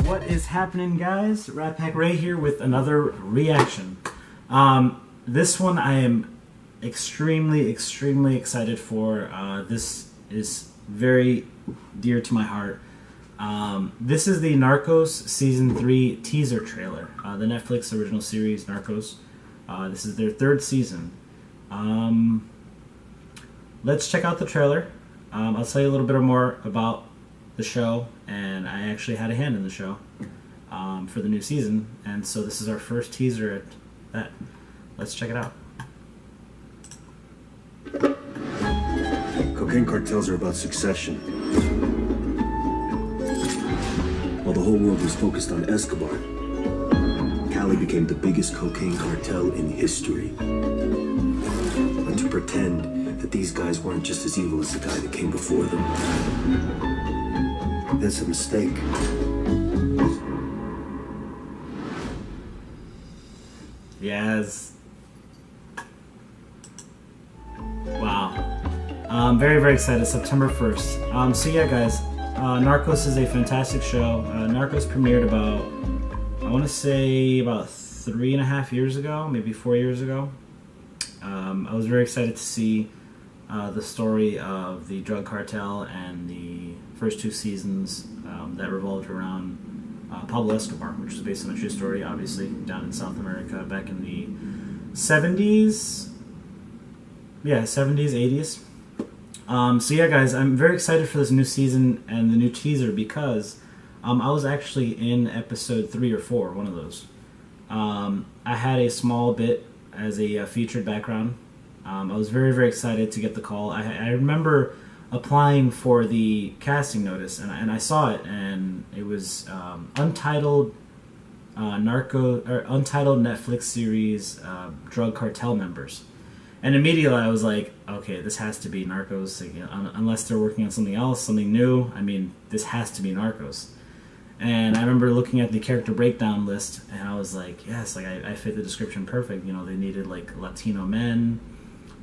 What is happening, guys? RATPACK here with another reaction. This one I am extremely excited for. This is very dear to my heart. This is the Narcos Season 3 teaser trailer. The Netflix original series, Narcos. This is their third season. Let's check out the trailer. I'll tell you a little bit more about the show, and I actually had a hand in the show for the new season, and so this is our first teaser at that. Let's check it out. Cocaine cartels are about succession. While the whole world was focused on Escobar, Cali became the biggest cocaine cartel in history. And to pretend that these guys weren't just as evil as the guy that came before them, that's a mistake. Yes. Wow. I'm very excited. September 1st. So yeah, guys, Narcos is a fantastic show. Narcos premiered about, I want to say about 3.5 years ago, maybe 4 years ago. I was very excited to see the story of the drug cartel and the first 2 seasons that revolved around Pablo Escobar, which is based on a true story, obviously, down in South America back in the 70s. Yeah, 70s, 80s. So yeah, guys, I'm very excited for this new season and the new teaser because I was actually in episode 3 or 4, one of those. I had a small bit as a featured background. I was very excited to get the call. I remember applying for the casting notice, and I saw it, and it was untitled untitled Netflix series drug cartel members. And immediately I was like, okay, this has to be Narcos. Like, you know, unless they're working on something else, something new. I mean, this has to be Narcos. And I remember looking at the character breakdown list, and I was like, yes, like I fit the description perfect. You know, they needed like Latino men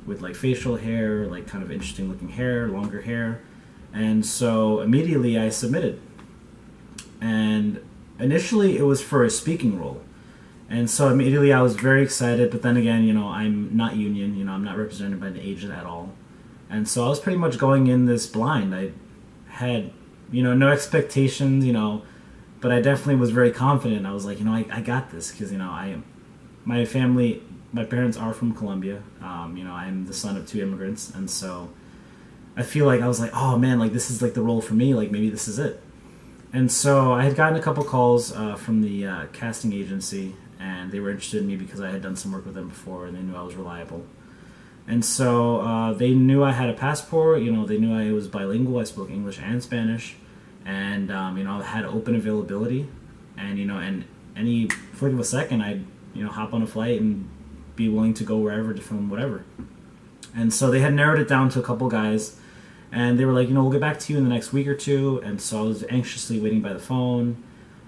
with like facial hair, like kind of interesting looking hair, longer hair. And so immediately I submitted. And initially it was for a speaking role. And so immediately I was very excited, but then again, you know, I'm not union, you know, I'm not represented by the agent at all. And so I was pretty much going in this blind. I had, you know, no expectations, you know, but I definitely was very confident. I was like, you know, I got this, because, you know, my family, my parents are from Colombia. You know, I'm the son of 2 immigrants, and so I feel like I was like, oh man, like this is like the role for me, like maybe this is it. And so I had gotten a couple calls from the casting agency, and they were interested in me because I had done some work with them before, and they knew I was reliable. And so they knew I had a passport, you know, they knew I was bilingual, I spoke English and Spanish, and you know, I had open availability, and you know, and any flick of a second I'd, you know, hop on a flight and be willing to go wherever to film whatever. And so they had narrowed it down to a couple guys, and they were like, you know, we'll get back to you in the next week or 2. And so I was anxiously waiting by the phone.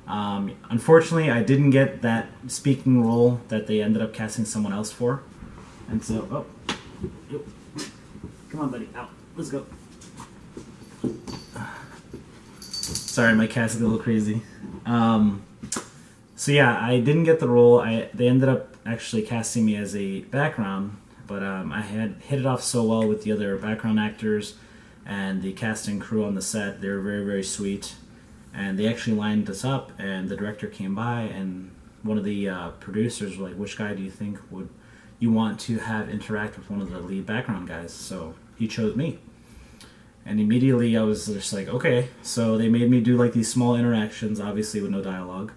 Unfortunately, I didn't get that speaking role that they ended up casting someone else for. And so, come on, buddy, out, let's go. Sorry, my cat's a little crazy. So yeah, I didn't get the role. They ended up actually casting me as a background, but I had hit it off so well with the other background actors and the casting crew on the set. They were very sweet, and they actually lined us up, and the director came by, and one of the producers were like, which guy do you think would you want to have interact with one of the lead background guys? So he chose me. And immediately I was just like, okay. So they made me do like these small interactions, obviously with no dialogue.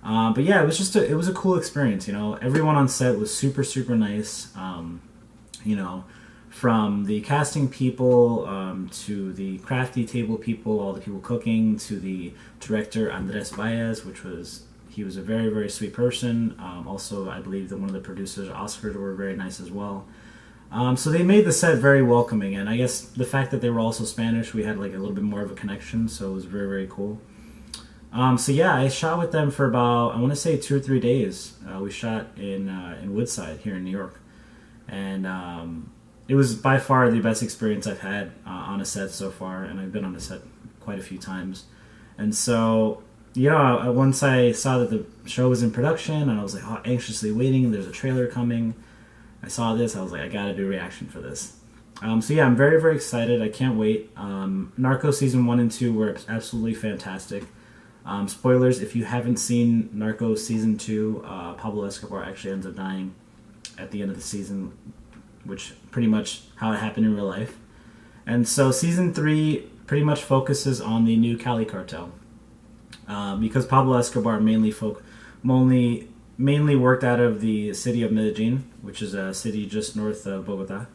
But yeah, it was just it was a cool experience, you know. Everyone on set was super nice, you know, from the casting people to the crafty table people, all the people cooking, to the director Andres Baez, he was a very sweet person. Also, I believe that one of the producers, Oscars, were very nice as well. So they made the set very welcoming, and I guess the fact that they were also Spanish, we had like a little bit more of a connection, so it was very cool. So yeah, I shot with them for about, I want to say 2 or 3 days. We shot in Woodside here in New York. and it was by far the best experience I've had on a set so far, and I've been on a set quite a few times. And so, you know, once I saw that the show was in production, and I was like, anxiously waiting, there's a trailer coming. I saw this, I was like, I gotta do a reaction for this. So yeah, I'm very, very excited. I can't wait. Narcos season 1 and 2 were absolutely fantastic. Spoilers, if you haven't seen Narcos season 2, Pablo Escobar actually ends up dying at the end of the season, which pretty much how it happened in real life. And so season 3 pretty much focuses on the new Cali cartel. Because Pablo Escobar mainly worked out of the city of Medellin, which is a city just north of Bogota,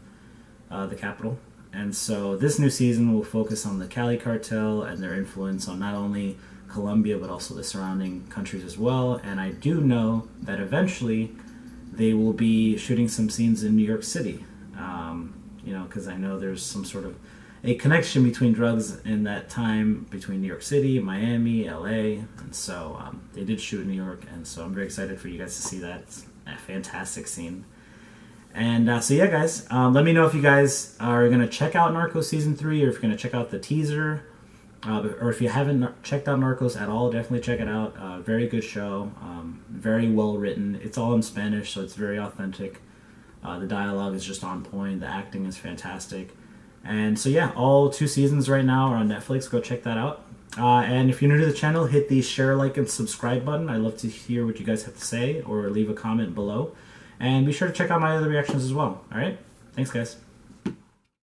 the capital. And so this new season will focus on the Cali cartel and their influence on not only Colombia but also the surrounding countries as well. And I do know that eventually they will be shooting some scenes in New York City. You know, because I know there's some sort of a connection between drugs in that time between New York City, Miami, LA, and so they did shoot in New York, and so I'm very excited for you guys to see that. It's a fantastic scene. And so yeah, guys, let me know if you guys are going to check out Narcos season 3, or if you're going to check out the teaser, or if you haven't checked out Narcos at all, definitely check it out. Very good show, very well written. It's all in Spanish, so it's very authentic. The dialogue is just on point. The acting is fantastic. And so yeah, all 2 seasons right now are on Netflix. Go check that out. And if you're new to the channel, hit the share, like, and subscribe button. I love to hear what you guys have to say, or leave a comment below. And be sure to check out my other reactions as well. Alright? Thanks, guys.